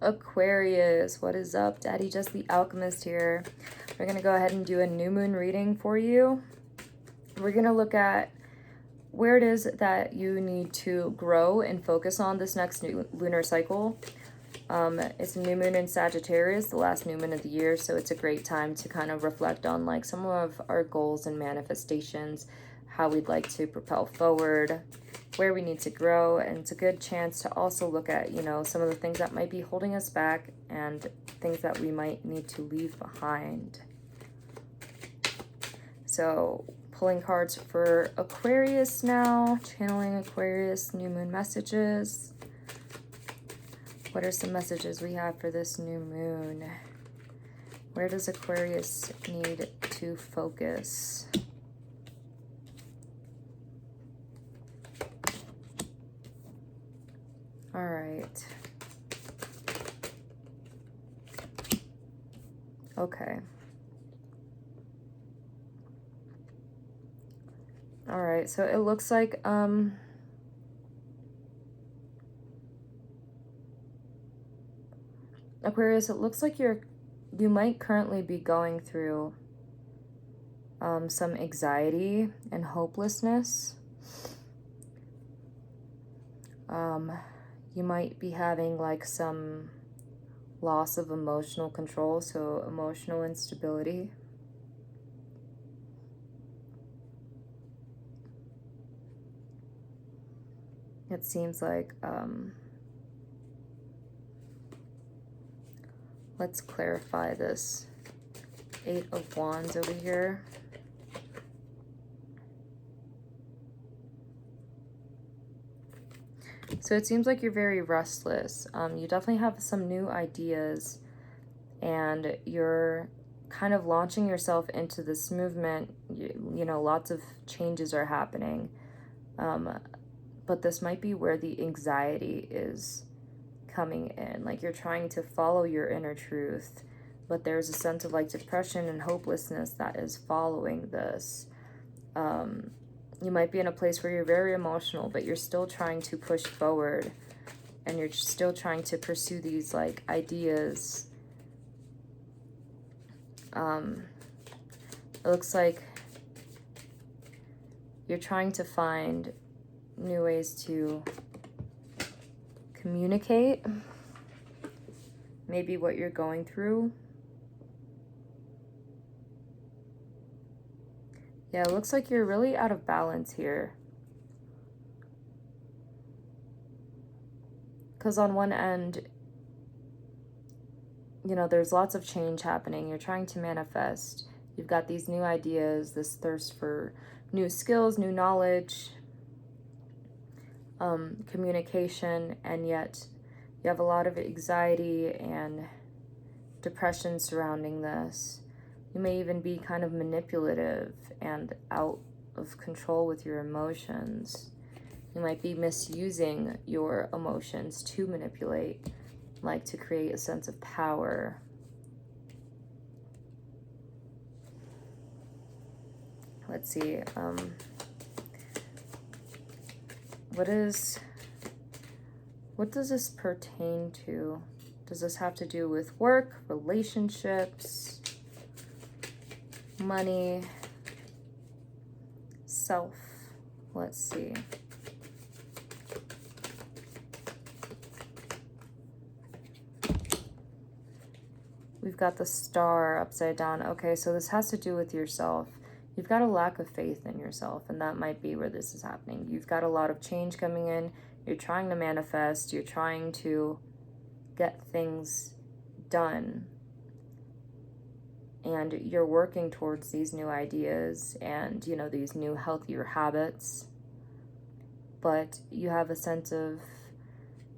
Aquarius, what is up? Daddy Just the Alchemist here. We're going to go ahead and do a new moon reading for you. We're going to look at where it is that you need to grow and focus on this next new lunar cycle. It's a new moon in Sagittarius, the last new moon of the year, so it's a great time to kind of reflect on like some of our goals and manifestations, how we'd like to propel forward, where we need to grow, and it's a good chance to also look at, you know, some of the things that might be holding us back and things that we might need to leave behind. So pulling cards for Aquarius now, channeling Aquarius, new moon messages. What are some messages we have for this new moon? Where does Aquarius need to focus? All right. Okay. All right, so it looks like Aquarius, it looks like you might currently be going through some anxiety and hopelessness. You might be having like some loss of emotional control, so emotional instability. It seems like, let's clarify this. 8 of Wands over here. So it seems like you're very restless. You definitely have some new ideas and you're kind of launching yourself into this movement. You know, lots of changes are happening. But this might be where the anxiety is coming in. Like you're trying to follow your inner truth, but there's a sense of like depression and hopelessness that is following this. You might be in a place where you're very emotional, but you're still trying to push forward and you're still trying to pursue these like ideas. It looks like you're trying to find new ways to communicate maybe what you're going through. Yeah, it looks like you're really out of balance here. Because on one end, you know, there's lots of change happening. You're trying to manifest. You've got these new ideas, this thirst for new skills, new knowledge, communication, and yet you have a lot of anxiety and depression surrounding this. You may even be kind of manipulative and out of control with your emotions. You might be misusing your emotions to manipulate, like to create a sense of power. Let's see. What does this pertain to? Does this have to do with work, relationships, money, self? Let's see. We've got the Star upside down. Okay, so this has to do with yourself. You've got a lack of faith in yourself, and that might be where this is happening. You've got a lot of change coming in. You're trying to manifest. You're trying to get things done. And you're working towards these new ideas and, you know, these new healthier habits. But you have a sense of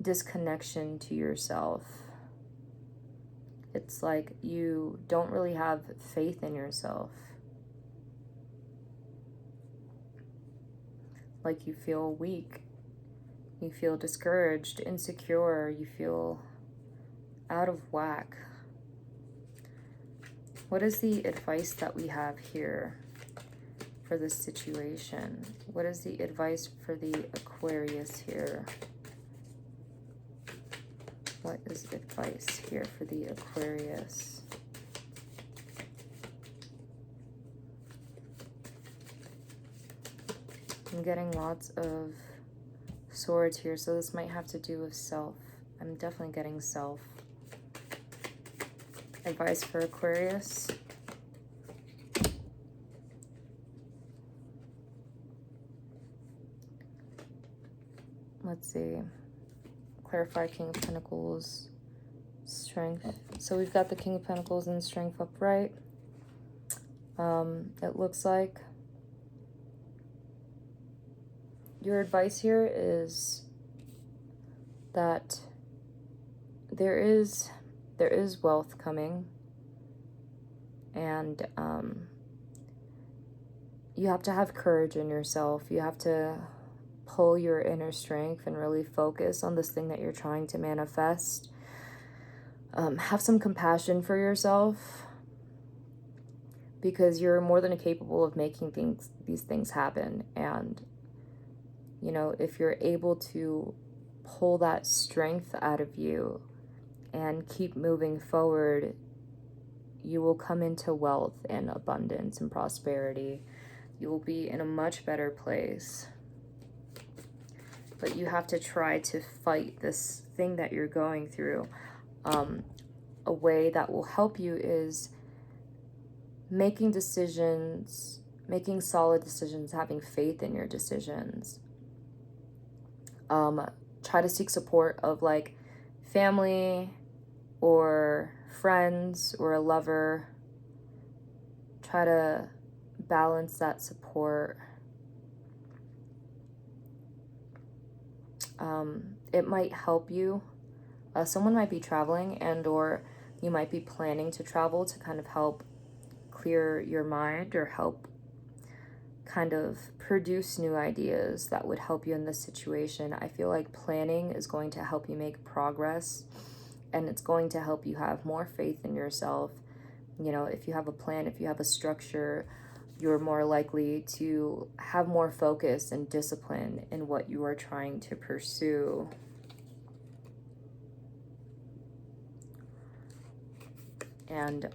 disconnection to yourself. It's like you don't really have faith in yourself. Like you feel weak. You feel discouraged, insecure. You feel out of whack. What is the advice that we have here for this situation? What is the advice for the Aquarius here? What is advice here for the Aquarius? I'm getting lots of swords here, so this might have to do with self. I'm definitely getting self. Advice for Aquarius. Let's see. Clarify King of Pentacles. Strength. So we've got the King of Pentacles and Strength upright. It looks like your advice here is that there is wealth coming, and you have to have courage in yourself. You have to pull your inner strength and really focus on this thing that you're trying to manifest. Have some compassion for yourself, because you're more than capable of making these things happen. And you know, if you're able to pull that strength out of you and keep moving forward, you will come into wealth and abundance and prosperity. You will be in a much better place. But you have to try to fight this thing that you're going through. A way that will help you is making decisions, making solid decisions, having faith in your decisions. Try to seek support of like family or friends or a lover. Try to balance that support. It might help you. Someone might be traveling, and or you might be planning to travel to kind of help clear your mind or help kind of produce new ideas that would help you in this situation. I feel like planning is going to help you make progress, and it's going to help you have more faith in yourself. You know, if you have a plan, if you have a structure, you're more likely to have more focus and discipline in what you are trying to pursue. And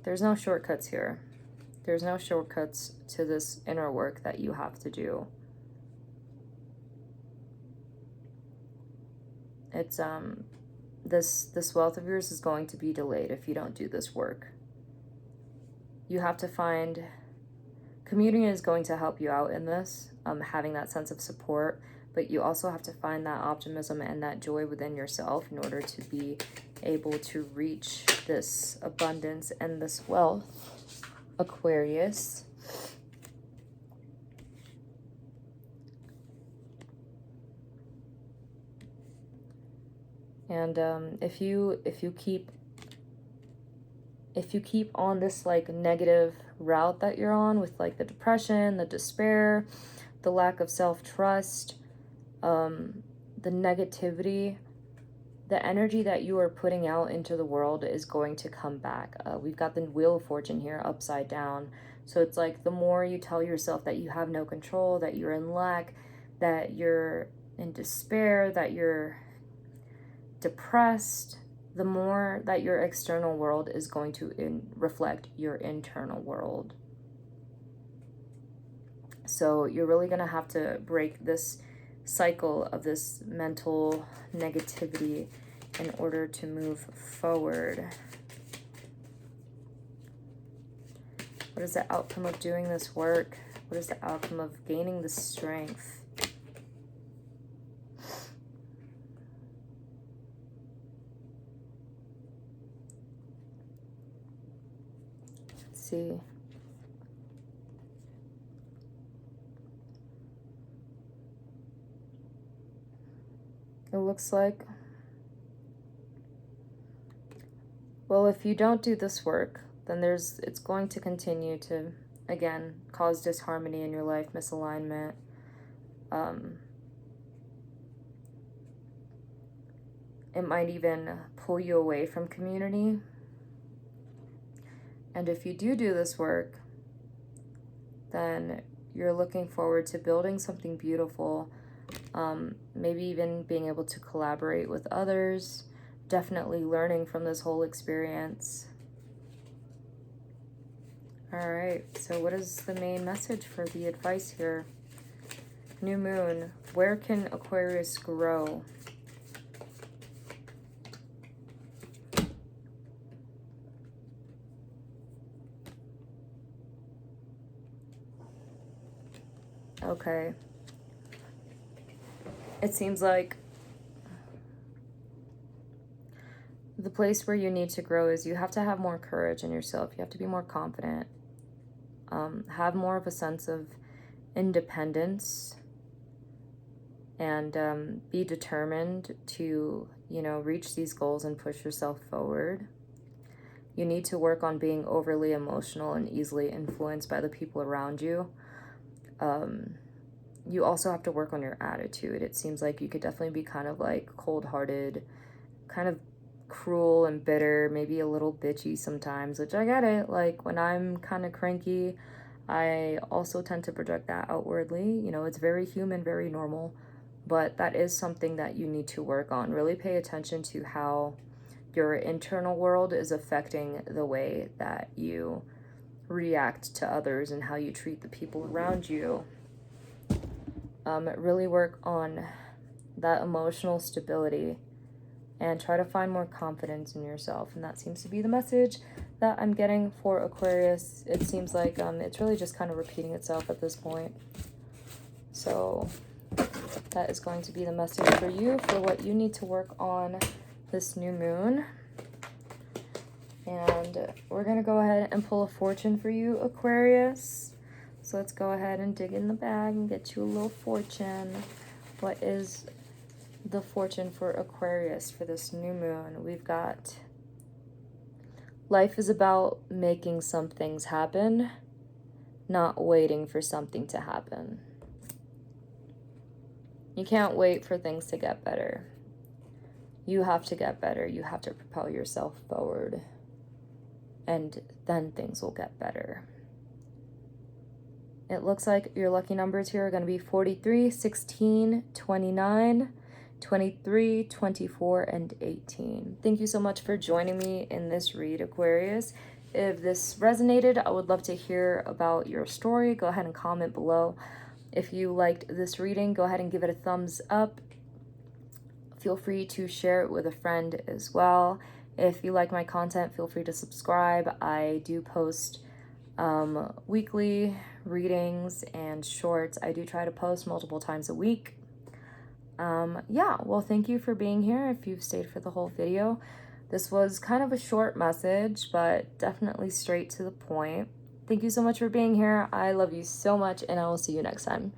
there's no shortcuts here. There's no shortcuts to this inner work that you have to do. It's this wealth of yours is going to be delayed if you don't do this work. You have to find, community is going to help you out in this, having that sense of support, but you also have to find that optimism and that joy within yourself in order to be able to reach this abundance and this wealth, Aquarius. And if you keep on this like negative route that you're on with like the depression, the despair, the lack of self-trust, the negativity, the energy that you are putting out into the world is going to come back. We've got the Wheel of Fortune here upside down. So it's like the more you tell yourself that you have no control, that you're in lack, that you're in despair, that you're depressed, the more that your external world is going to reflect your internal world. So you're really going to have to break this cycle of this mental negativity in order to move forward. What is the outcome of doing this work? What is the outcome of gaining the strength? Let's see. It looks like, well, if you don't do this work, then it's going to continue to, again, cause disharmony in your life, misalignment. It might even pull you away from community. And if you do this work, then you're looking forward to building something beautiful, Maybe even being able to collaborate with others, definitely learning from this whole experience. All right, so what is the main message for the advice here? New moon, where can Aquarius grow? Okay. It seems like the place where you need to grow is you have to have more courage in yourself. You have to be more confident. Have more of a sense of independence, and be determined to, reach these goals and push yourself forward. You need to work on being overly emotional and easily influenced by the people around you. You also have to work on your attitude. It seems like you could definitely be kind of like cold-hearted, kind of cruel and bitter, maybe a little bitchy sometimes, which I get it. Like when I'm kind of cranky, I also tend to project that outwardly. It's very human, very normal, but that is something that you need to work on. Really pay attention to how your internal world is affecting the way that you react to others and how you treat the people around you. Really work on that emotional stability and try to find more confidence in yourself. And that seems to be the message that I'm getting for Aquarius. It seems like it's really just kind of repeating itself at this point. So that is going to be the message for you for what you need to work on this new moon. And we're going to go ahead and pull a fortune for you, Aquarius. So let's go ahead and dig in the bag and get you a little fortune. What is the fortune for Aquarius for this new moon? We've got life is about making some things happen, not waiting for something to happen. You can't wait for things to get better. You have to get better. You have to propel yourself forward. And then things will get better. It looks like your lucky numbers here are going to be 43, 16, 29, 23, 24, and 18. Thank you so much for joining me in this read, Aquarius. If this resonated, I would love to hear about your story. Go ahead and comment below. If you liked this reading, go ahead and give it a thumbs up. Feel free to share it with a friend as well. If you like my content, feel free to subscribe. I do post weekly readings and shorts. I do try to post multiple times a week. Yeah, well, thank you for being here if you've stayed for the whole video. This was kind of a short message, but definitely straight to the point. Thank you so much for being here. I love you so much, and I will see you next time.